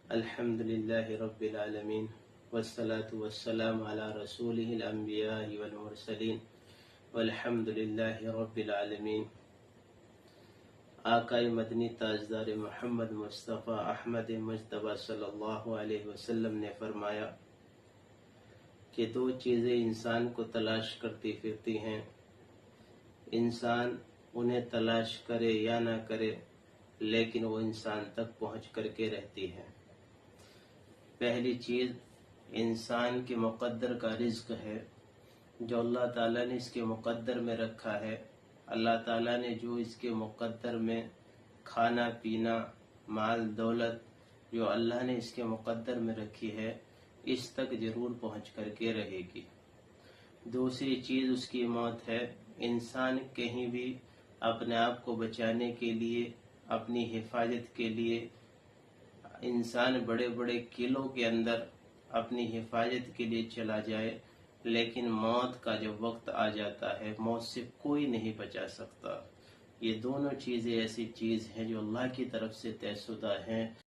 الحمدللہ رب العالمین والصلاة والسلام علی رسولہ الانبیاء والمرسلین والحمدللہ رب العالمین۔ آقا مدنی تاجدار محمد مصطفیٰ احمد مجتبیٰ صلی اللہ علیہ وسلم نے فرمایا کہ دو چیزیں انسان کو تلاش کرتی پھرتی ہیں، انسان انہیں تلاش کرے یا نہ کرے لیکن وہ انسان تک پہنچ کر کے رہتی ہے۔ پہلی چیز انسان کے مقدر کا رزق ہے، جو اللہ تعالیٰ نے اس کے مقدر میں رکھا ہے۔ اللہ تعالیٰ نے جو اس کے مقدر میں کھانا پینا مال دولت جو اللہ نے اس کے مقدر میں رکھی ہے، اس تک ضرور پہنچ کر کے رہے گی۔ دوسری چیز اس کی موت ہے۔ انسان کہیں بھی اپنے آپ کو بچانے کے لیے، اپنی حفاظت کے لیے، انسان بڑے بڑے قلعوں کے اندر اپنی حفاظت کے لیے چلا جائے، لیکن موت کا جب وقت آ جاتا ہے، موت سے کوئی نہیں بچا سکتا۔ یہ دونوں چیزیں ایسی چیز ہیں جو اللہ کی طرف سے طے شدہ ہیں۔